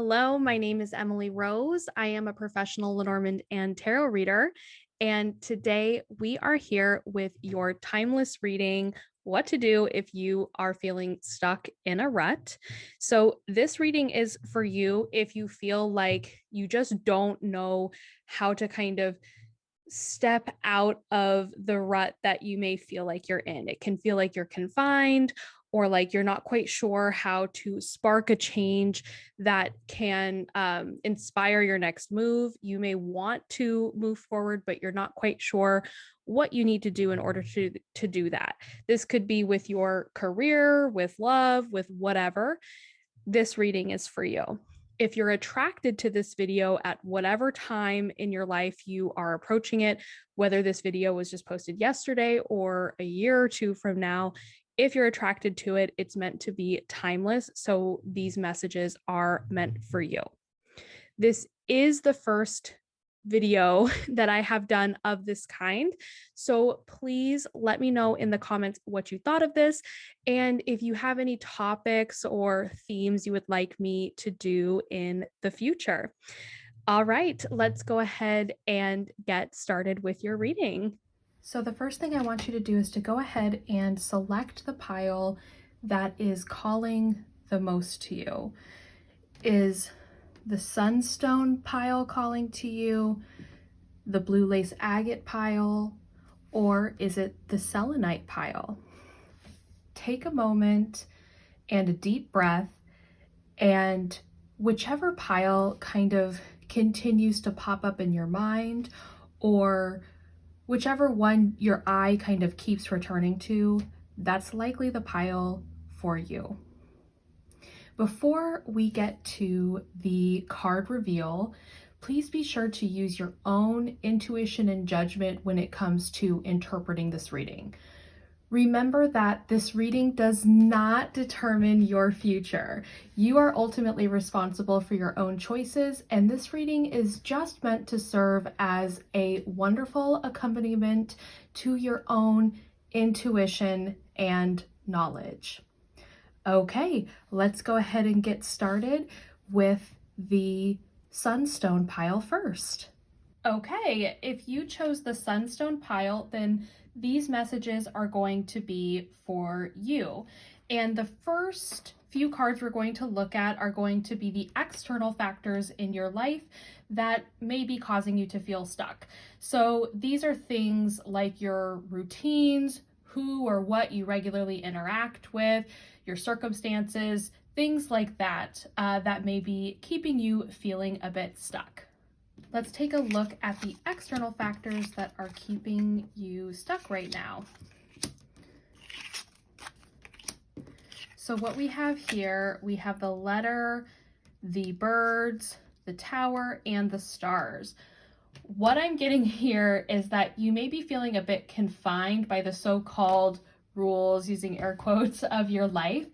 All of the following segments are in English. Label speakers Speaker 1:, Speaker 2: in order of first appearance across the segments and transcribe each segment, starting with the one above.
Speaker 1: Hello, my name is Emily Rose. I am a professional Lenormand and tarot reader. And today we are here with your timeless reading, What to Do If You Are Feeling Stuck in a Rut. So, this reading is for you if you feel like you just don't know how to kind of step out of the rut that you may feel like you're in. It can feel like you're confined or like you're not quite sure how to spark a change that can inspire your next move. You may want to move forward, but you're not quite sure what you need to do in order to do that. This could be with your career, with love, with whatever. This reading is for you. If you're attracted to this video at whatever time in your life you are approaching it, whether this video was just posted yesterday or a year or two from now, if you're attracted to it, it's meant to be timeless. So these messages are meant for you. This is the first video that I have done of this kind. So please let me know in the comments what you thought of this. And if you have any topics or themes you would like me to do in the future. All right, let's go ahead and get started with your reading. So the first thing I want you to do is to go ahead and select the pile that is calling the most to you. Is the Sunstone pile calling to you, the blue lace agate pile, or is it the Selenite pile? Take a moment and a deep breath, and whichever pile kind of continues to pop up in your mind, or whichever one your eye kind of keeps returning to, that's likely the pile for you. Before we get to the card reveal, please be sure to use your own intuition and judgment when it comes to interpreting this reading. Remember that this reading does not determine your future. You are ultimately responsible for your own choices, and this reading is just meant to serve as a wonderful accompaniment to your own intuition and knowledge. Okay, let's go ahead and get started with the Sunstone pile first. Okay, if you chose the Sunstone pile, then these messages are going to be for you. And the first few cards we're going to look at are going to be the external factors in your life that may be causing you to feel stuck. So these are things like your routines, who or what you regularly interact with, your circumstances, things like that, that may be keeping you feeling a bit stuck. Let's take a look at the external factors that are keeping you stuck right now. So what we have here, we have the letter, the birds, the tower, and the stars. What I'm getting here is that you may be feeling a bit confined by the so-called rules, using air quotes, of your life.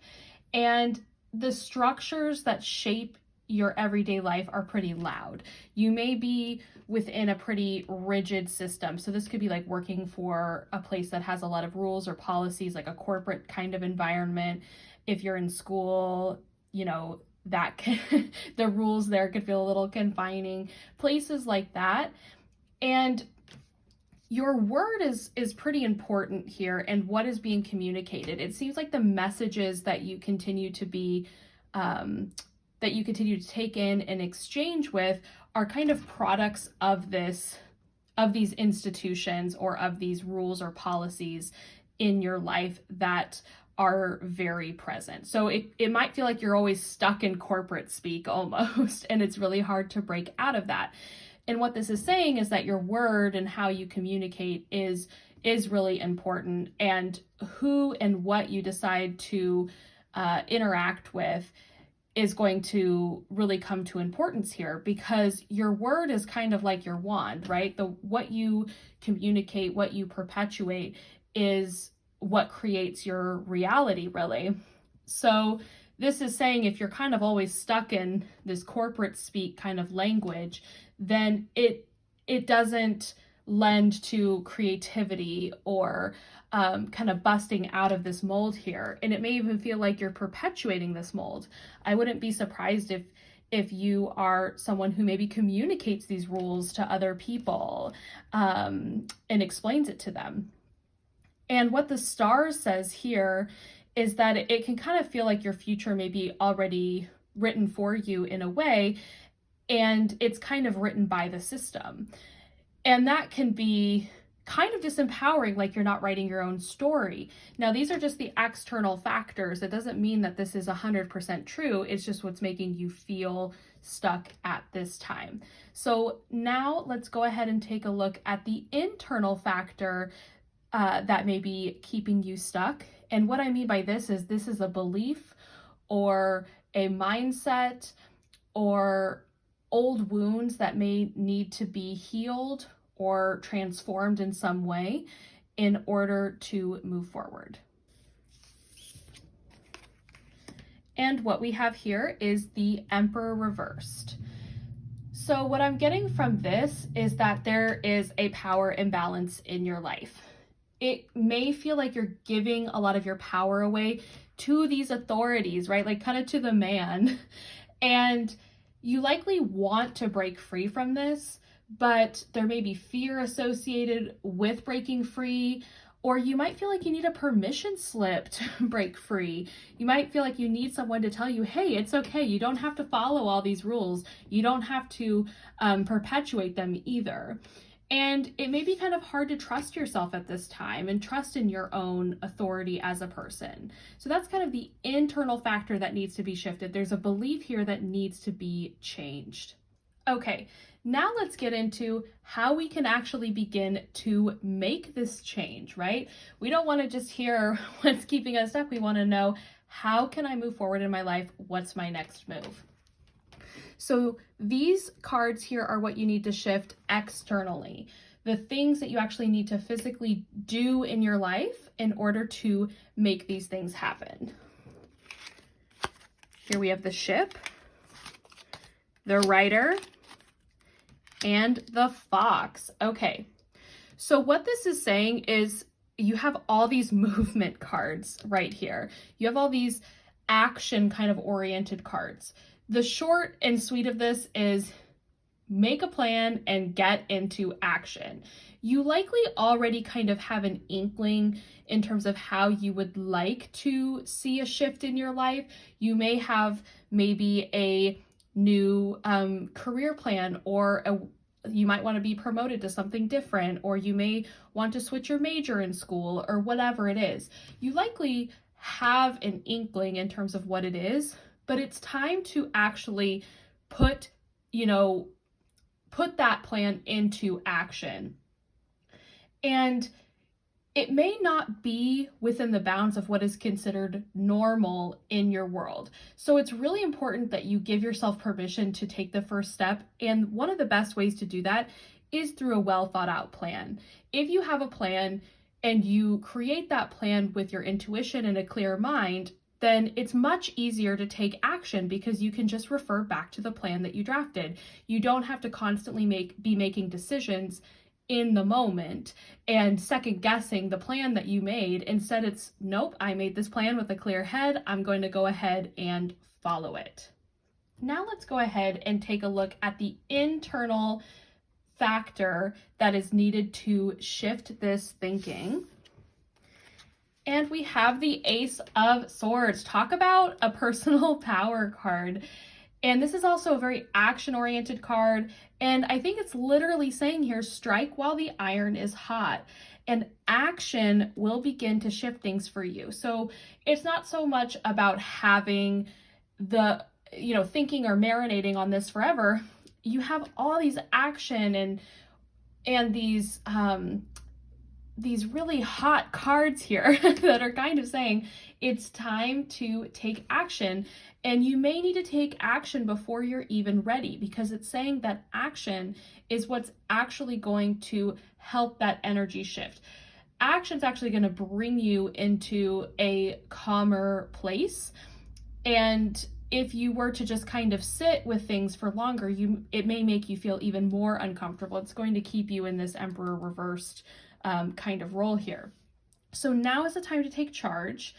Speaker 1: And the structures that shape your everyday life are pretty loud. You may be within a pretty rigid system. So this could be like working for a place that has a lot of rules or policies, like a corporate kind of environment. If you're in school, you know, that can, the rules there could feel a little confining, places like that. And your word is pretty important here, and what is being communicated. It seems like the messages that you continue to be that you continue to take in and exchange with are kind of products of these institutions or of these rules or policies in your life that are very present. So it might feel like you're always stuck in corporate speak almost, and it's really hard to break out of that. And what this is saying is that your word and how you communicate is really important, and who and what you decide to interact with is going to really come to importance here, because your word is kind of like your wand, right? What you communicate, what you perpetuate is what creates your reality, really. So this is saying if you're kind of always stuck in this corporate speak kind of language, then it doesn't lend to creativity or kind of busting out of this mold here. And it may even feel like you're perpetuating this mold. I wouldn't be surprised if you are someone who maybe communicates these rules to other people and explains it to them. And what the star says here is that it can kind of feel like your future may be already written for you in a way, and it's kind of written by the system. And that can be kind of disempowering, like you're not writing your own story. Now, these are just the external factors. It doesn't mean that this is 100% true. It's just what's making you feel stuck at this time. So now let's go ahead and take a look at the internal factor that may be keeping you stuck. And what I mean by this is a belief or a mindset or old wounds that may need to be healed or transformed in some way in order to move forward. And what we have here is the Emperor reversed. So what I'm getting from this is that there is a power imbalance in your life. It may feel like you're giving a lot of your power away to these authorities, right? Like kind of to the man. And you likely want to break free from this, but there may be fear associated with breaking free, or you might feel like you need a permission slip to break free. You might feel like you need someone to tell you, hey, it's okay. You don't have to follow all these rules. You don't have to perpetuate them either. And it may be kind of hard to trust yourself at this time and trust in your own authority as a person. So that's kind of the internal factor that needs to be shifted. There's a belief here that needs to be changed. Okay, now let's get into how we can actually begin to make this change, right? We don't want to just hear what's keeping us stuck. We want to know, how can I move forward in my life? What's my next move? So these cards here are what you need to shift externally, the things that you actually need to physically do in your life in order to make these things happen. Here we have the Ship, the Rider, and the Fox. Okay, so what this is saying is you have all these movement cards right here. You have all these action kind of oriented cards. The short and sweet of this is make a plan and get into action. You likely already kind of have an inkling in terms of how you would like to see a shift in your life. You may have maybe a new career plan, or you might want to be promoted to something different, or you may want to switch your major in school, or whatever it is. You likely have an inkling in terms of what it is, but it's time to actually put that plan into action. And it may not be within the bounds of what is considered normal in your world. So it's really important that you give yourself permission to take the first step. And one of the best ways to do that is through a well thought out plan. If you have a plan and you create that plan with your intuition and a clear mind, then it's much easier to take action because you can just refer back to the plan that you drafted. You don't have to constantly be making decisions in the moment and second guessing the plan that you made. Instead, it's, nope, I made this plan with a clear head. I'm going to go ahead and follow it. Now let's go ahead and take a look at the internal factor that is needed to shift this thinking. And we have the Ace of Swords. Talk about a personal power card. And this is also a very action-oriented card. And I think it's literally saying here, strike while the iron is hot. And action will begin to shift things for you. So it's not so much about having the, thinking or marinating on this forever. You have all these action and these really hot cards here that are kind of saying it's time to take action. And you may need to take action before you're even ready, because it's saying that action is what's actually going to help that energy shift. Action's actually going to bring you into a calmer place. And if you were to just kind of sit with things for longer, it may make you feel even more uncomfortable. It's going to keep you in this Emperor reversed kind of role here. So now is the time to take charge,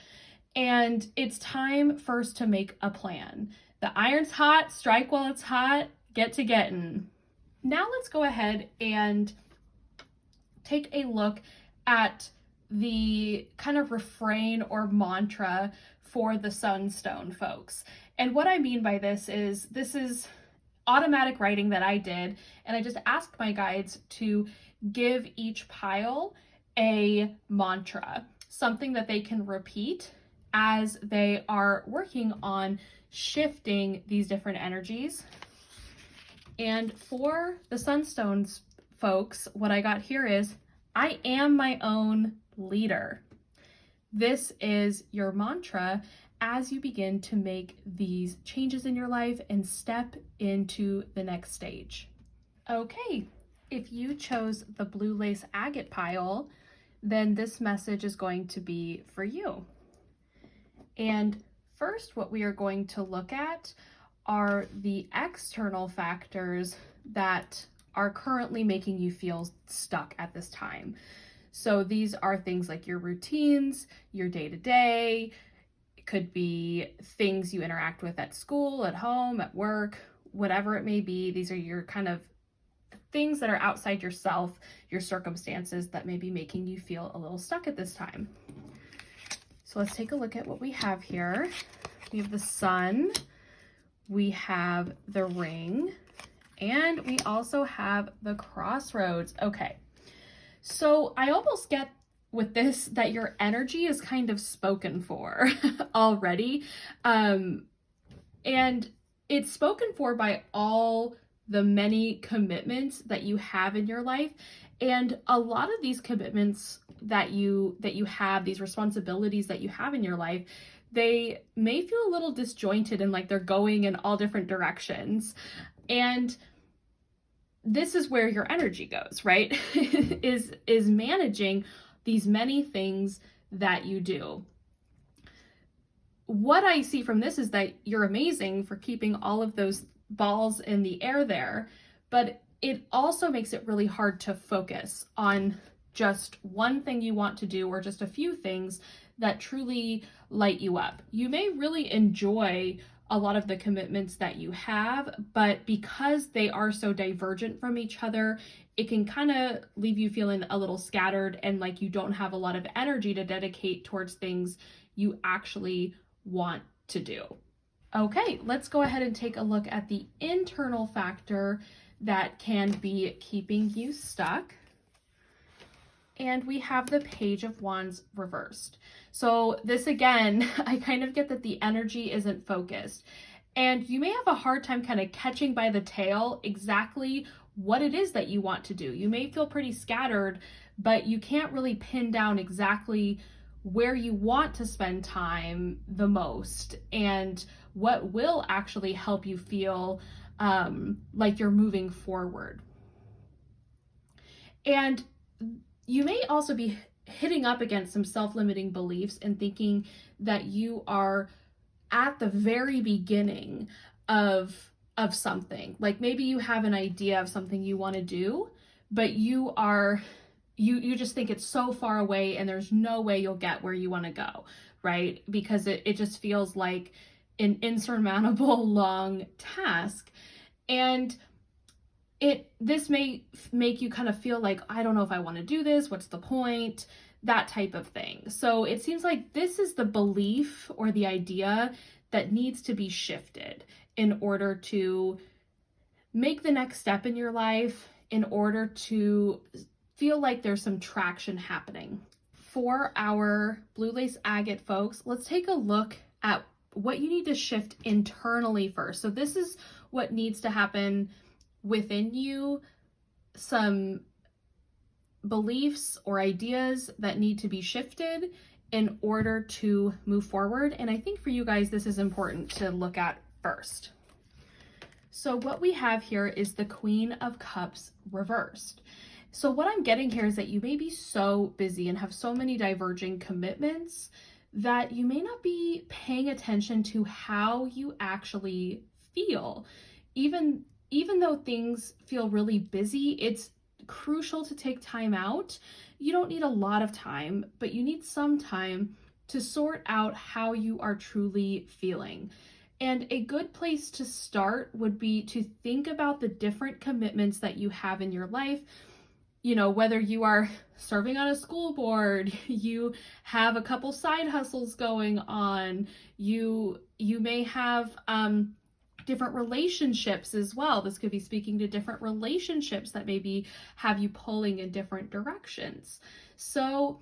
Speaker 1: and it's time first to make a plan. The iron's hot, strike while it's hot, get to getting. Now let's go ahead and take a look at the kind of refrain or mantra for the Sunstone, folks. And what I mean by this is automatic writing that I did, and I just asked my guides to give each pile a mantra, something that they can repeat as they are working on shifting these different energies. And for the Sunstones, folks, what I got here is, I am my own leader. This is your mantra as you begin to make these changes in your life and step into the next stage. Okay, if you chose the blue lace agate pile, then this message is going to be for you. And first, what we are going to look at are the external factors that are currently making you feel stuck at this time. So these are things like your routines, your day-to-day. It could be things you interact with at school, at home, at work, whatever it may be. These are your kind of things that are outside yourself, your circumstances that may be making you feel a little stuck at this time. So let's take a look at what we have here. We have the sun, we have the ring, and we also have the crossroads. Okay, so I almost get with this that your energy is kind of spoken for already. And it's spoken for by all the many commitments that you have in your life. And a lot of these commitments that you have, these responsibilities that you have in your life, they may feel a little disjointed and like they're going in all different directions. And this is where your energy goes, right? is managing these many things that you do. What I see from this is that you're amazing for keeping all of those balls in the air there, but it also makes it really hard to focus on just one thing you want to do or just a few things that truly light you up. You may really enjoy a lot of the commitments that you have, but because they are so divergent from each other, it can kind of leave you feeling a little scattered and like you don't have a lot of energy to dedicate towards things you actually want to do. Okay, let's go ahead and take a look at the internal factor that can be keeping you stuck. And we have the Page of Wands reversed. So this again, I kind of get that the energy isn't focused. And you may have a hard time kind of catching by the tail exactly what it is that you want to do. You may feel pretty scattered, but you can't really pin down exactly where you want to spend time the most and what will actually help you feel like you're moving forward. And you may also be hitting up against some self-limiting beliefs and thinking that you are at the very beginning of something. Like maybe you have an idea of something you want to do, but you just think it's so far away and there's no way you'll get where you want to go, right? Because it just feels like an insurmountable long task. And this may make you kind of feel like, I don't know if I want to do this, what's the point, that type of thing. So it seems like this is the belief or the idea that needs to be shifted in order to make the next step in your life, in order to feel like there's some traction happening. For our blue lace agate folks, let's take a look at what you need to shift internally first. So this is what needs to happen within you, some beliefs or ideas that need to be shifted in order to move forward. And I think for you guys, this is important to look at first. So what we have here is the Queen of Cups reversed. So what I'm getting here is that you may be so busy and have so many diverging commitments that you may not be paying attention to how you actually feel. Even though things feel really busy, it's crucial to take time out. You don't need a lot of time, but you need some time to sort out how you are truly feeling. And a good place to start would be to think about the different commitments that you have in your life. You know, whether you are serving on a school board, you have a couple side hustles going on, you may have different relationships as well. This could be speaking to different relationships that maybe have you pulling in different directions. So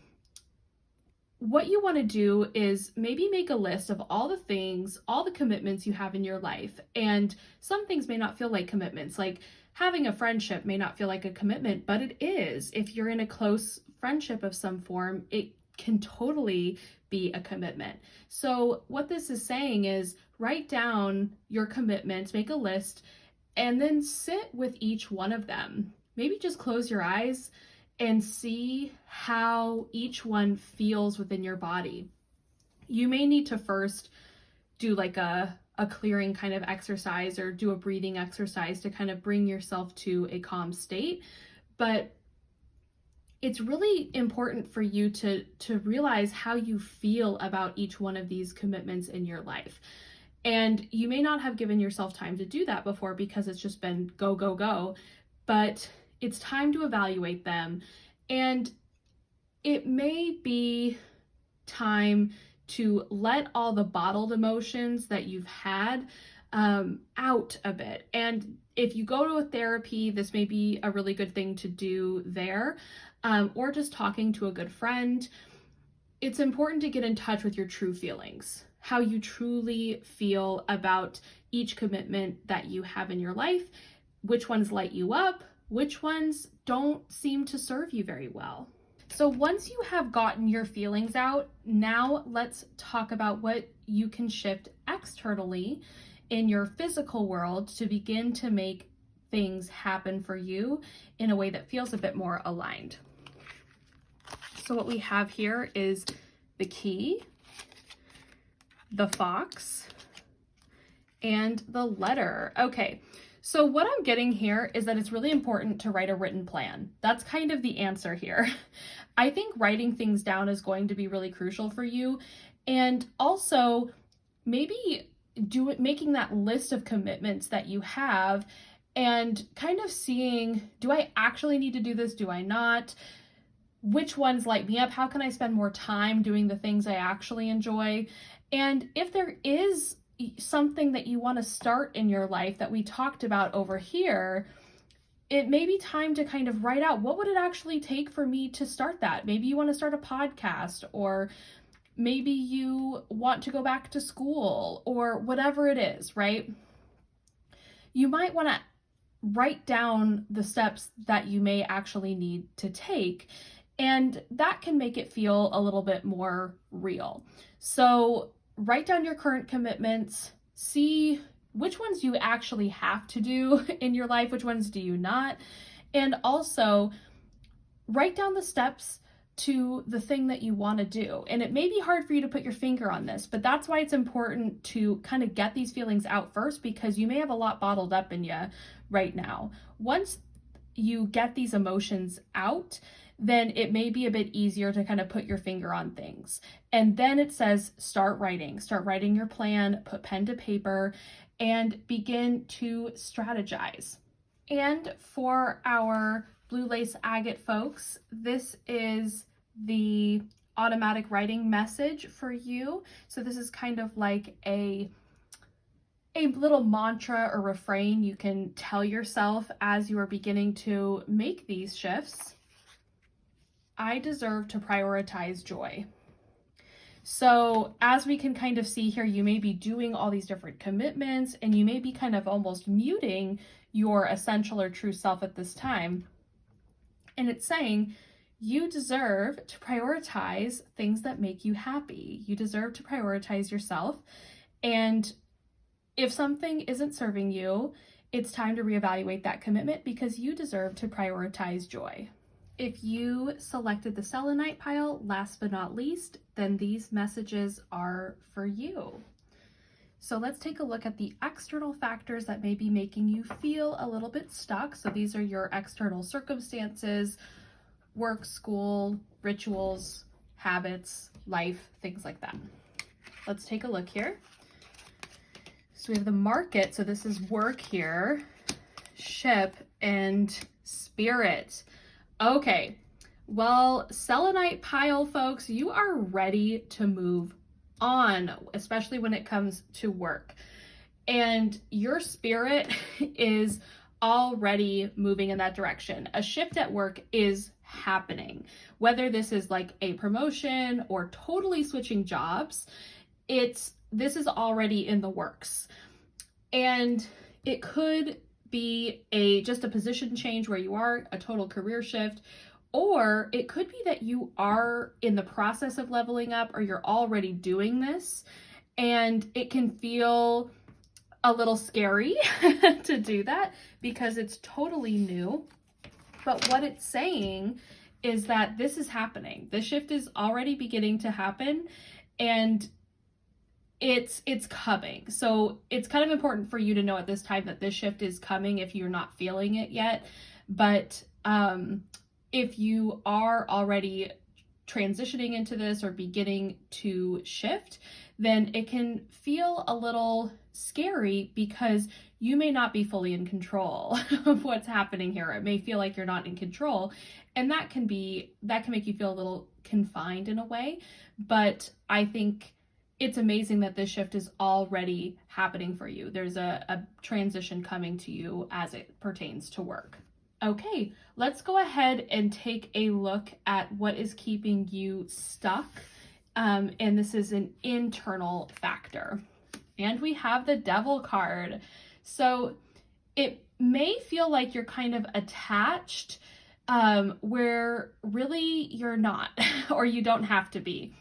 Speaker 1: what you want to do is maybe make a list of all the things, all the commitments you have in your life. And some things may not feel like commitments, like having a friendship may not feel like a commitment, but it is. If you're in a close friendship of some form, it can totally be a commitment. So what this is saying is write down your commitments, make a list, and then sit with each one of them. Maybe just close your eyes and see how each one feels within your body. You may need to first do like a clearing kind of exercise or do a breathing exercise to kind of bring yourself to a calm state. But it's really important for you to realize how you feel about each one of these commitments in your life. And you may not have given yourself time to do that before because it's just been go, go, go. But it's time to evaluate them. And it may be time to let all the bottled emotions that you've had out a bit. And if you go to a therapy, this may be a really good thing to do there, or just talking to a good friend. It's important to get in touch with your true feelings, how you truly feel about each commitment that you have in your life, which ones light you up, which ones don't seem to serve you very well. So once you have gotten your feelings out, now let's talk about what you can shift externally in your physical world to begin to make things happen for you in a way that feels a bit more aligned. So what we have here is the key, the fox, and the letter. Okay. So what I'm getting here is that it's really important to write a written plan. That's kind of the answer here. I think writing things down is going to be really crucial for you. And also maybe making that list of commitments that you have and kind of seeing, do I actually need to do this? Do I not? Which ones light me up? How can I spend more time doing the things I actually enjoy? And if there is something that you want to start in your life that we talked about over here, it may be time to kind of write out, what would it actually take for me to start that? Maybe you want to start a podcast, or maybe you want to go back to school, or whatever it is, right? You might want to write down the steps that you may actually need to take, and that can make it feel a little bit more real. So write down your current commitments, see which ones you actually have to do in your life, which ones do you not, and also write down the steps to the thing that you want to do. And it may be hard for you to put your finger on this, but that's why it's important to kind of get these feelings out first, because you may have a lot bottled up in you right now. Once you get these emotions out, then it may be a bit easier to kind of put your finger on things. And then it says, start writing your plan, put pen to paper, and begin to strategize. And for our blue lace agate folks, this is the automatic writing message for you. So this is kind of like a little mantra or refrain you can tell yourself as you are beginning to make these shifts. I deserve to prioritize joy. So as we can kind of see here, you may be doing all these different commitments and you may be kind of almost muting your essential or true self at this time. And it's saying you deserve to prioritize things that make you happy. You deserve to prioritize yourself. And if something isn't serving you, it's time to reevaluate that commitment, because you deserve to prioritize joy. If you selected the Selenite pile, last but not least, then these messages are for you. So let's take a look at the external factors that may be making you feel a little bit stuck. So these are your external circumstances, work, school, rituals, habits, life, things like that. Let's take a look here. So we have the market. So this is work here, ship, and spirit. Okay. Well, selenite pile folks, you are ready to move on, especially when it comes to work. And your spirit is already moving in that direction. A shift at work is happening. Whether this is like a promotion or totally switching jobs, this is already in the works. And it could be just a position change where you are, a total career shift, or it could be that you are in the process of leveling up, or you're already doing this, and it can feel a little scary to do that because it's totally new. But what it's saying is that this is happening. The shift is already beginning to happen, and it's coming. So it's kind of important for you to know at this time that this shift is coming if you're not feeling it yet. But if you are already transitioning into this or beginning to shift, then it can feel a little scary because you may not be fully in control of what's happening here. It may feel like you're not in control, and that can make you feel a little confined in a way. But I think it's amazing that this shift is already happening for you. There's a transition coming to you as it pertains to work. Okay, let's go ahead and take a look at what is keeping you stuck. And this is an internal factor. And we have the Devil card. So it may feel like you're kind of attached, where really you're not, or you don't have to be.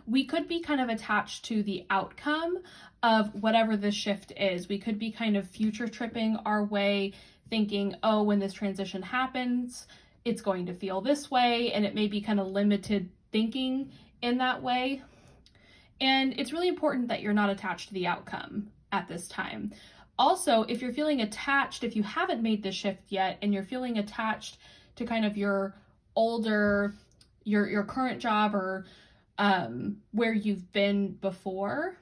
Speaker 1: We could be kind of attached to the outcome of whatever the shift is. We could be kind of future tripping our way, thinking, oh, when this transition happens, it's going to feel this way, and it may be kind of limited thinking in that way. And it's really important that you're not attached to the outcome at this time. Also, if you're feeling attached, if you haven't made the shift yet and you're feeling attached to kind of your older, your current job, or where you've been before,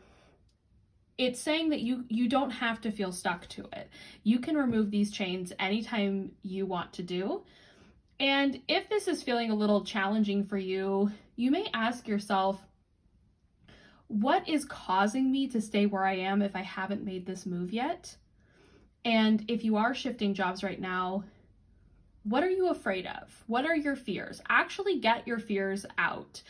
Speaker 1: it's saying that you don't have to feel stuck to it. You can remove these chains anytime you want to do. And if this is feeling a little challenging for you, you may ask yourself, what is causing me to stay where I am if I haven't made this move yet? And if you are shifting jobs right now, what are you afraid of? What are your fears? Actually get your fears out,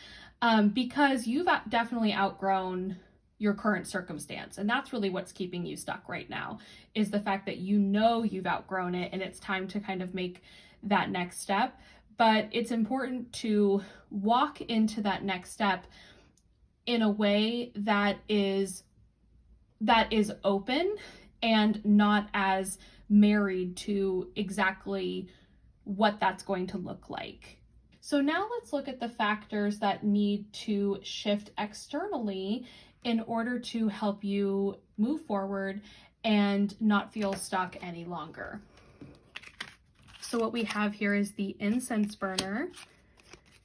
Speaker 1: because you've definitely outgrown your current circumstance. And that's really what's keeping you stuck right now, is the fact that you know you've outgrown it and it's time to kind of make that next step. But it's important to walk into that next step in a way that is open and not as married to exactly what that's going to look like. So now let's look at the factors that need to shift externally in order to help you move forward and not feel stuck any longer. So what we have here is the incense burner,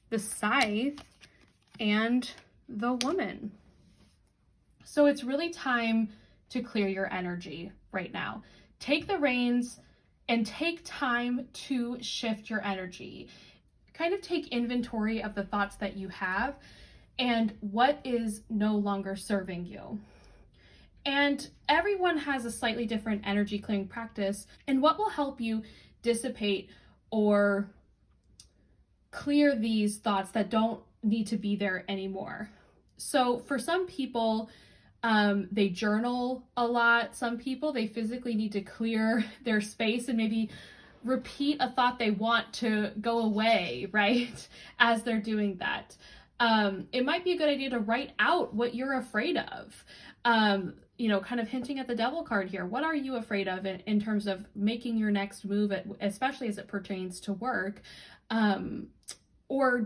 Speaker 1: the scythe, and the woman. So it's really time to clear your energy right now. Take the reins and take time to shift your energy. Kind of take inventory of the thoughts that you have and what is no longer serving you. And everyone has a slightly different energy clearing practice, and what will help you dissipate or clear these thoughts that don't need to be there anymore. So for some people, they journal a lot. Some people, they physically need to clear their space and maybe repeat a thought they want to go away, right? As they're doing that. It might be a good idea to write out what you're afraid of. Kind of hinting at the Devil card here. What are you afraid of in terms of making your next move, especially as it pertains to work? Or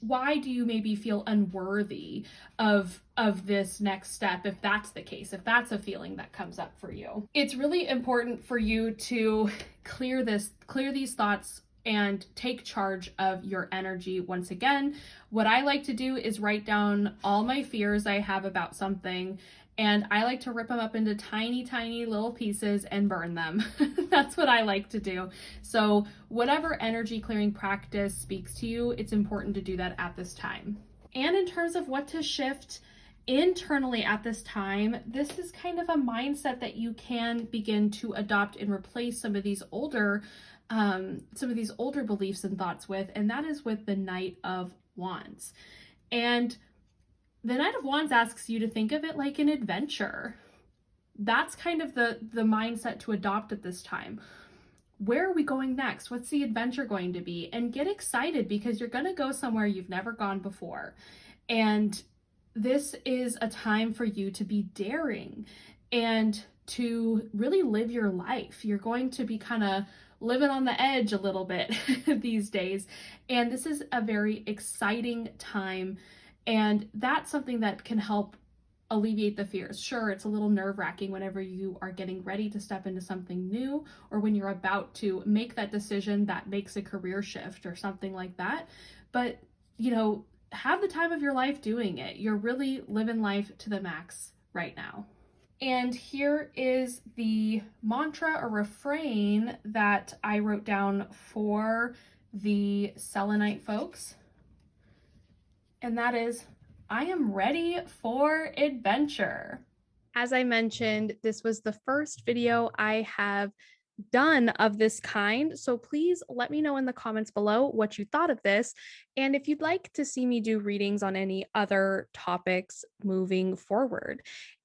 Speaker 1: why do you maybe feel unworthy of this next step, if that's the case, if that's a feeling that comes up for you? It's really important for you to clear these thoughts and take charge of your energy. Once again, what I like to do is write down all my fears I have about something And I like to rip them up into tiny, tiny little pieces and burn them. That's what I like to do. So whatever energy clearing practice speaks to you, it's important to do that at this time. And in terms of what to shift internally at this time, this is kind of a mindset that you can begin to adopt and replace some of these older beliefs and thoughts with, and that is with the Knight of Wands. And the Knight of Wands asks you to think of it like an adventure. That's kind of the mindset to adopt at this time. Where are we going next? What's the adventure going to be? And get excited, because you're going to go somewhere you've never gone before. And this is a time for you to be daring and to really live your life. You're going to be kind of living on the edge a little bit these days. And this is a very exciting time. And that's something that can help alleviate the fears. Sure, it's a little nerve-wracking whenever you are getting ready to step into something new, or when you're about to make that decision that makes a career shift or something like that. But, have the time of your life doing it. You're really living life to the max right now. And here is the mantra or refrain that I wrote down for the Selenite folks. And that is, I am ready for adventure. As I mentioned, this was the first video I have done of this kind. So please let me know in the comments below what you thought of this. And if you'd like to see me do readings on any other topics moving forward.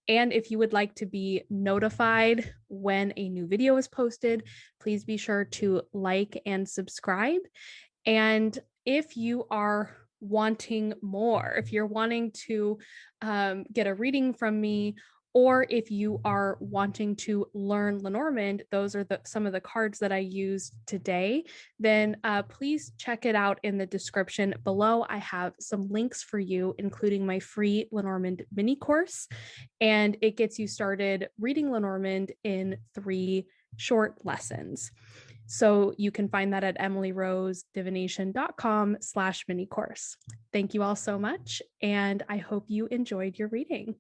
Speaker 1: And if you would like to be notified when a new video is posted, please be sure to like and subscribe. And if you are wanting more, if you're wanting to get a reading from me, or if you are wanting to learn Lenormand, those are some of the cards that I used today, then please check it out in the description below. I have some links for you, including my free Lenormand mini course, and it gets you started reading Lenormand in 3 short lessons. So you can find that at emilyrosedivination.com/mini course. Thank you all so much, and I hope you enjoyed your reading.